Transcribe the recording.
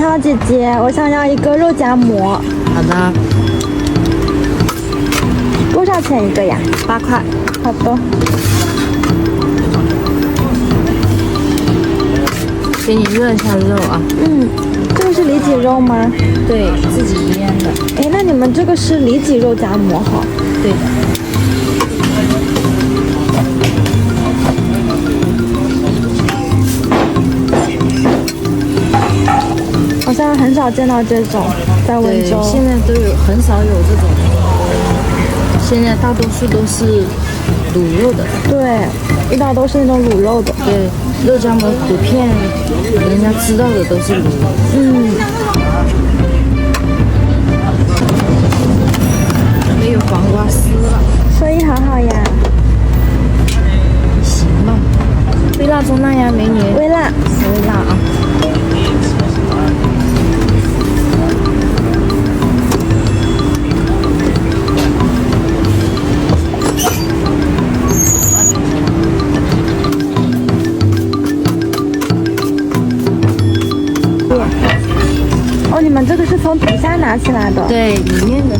好，姐姐，我想要一个肉夹馍，好的，多少钱一个呀8块。好的。给你热一下肉啊。这个是里脊肉吗？对，自己腌的。哎，那你们这个是里脊肉夹馍哈？对的。好像很少见到这种，在温对，州。现在都有很少有这种，现在大多数都是卤肉的。对，一般都是那种卤肉的。对，肉夹馍普遍人家知道的都是卤肉。没有黄瓜丝了，生意好好呀，行吧？微辣中辣呀，美女。微辣。微辣啊！哦，你们这个是从底下拿起来的。对，里面的。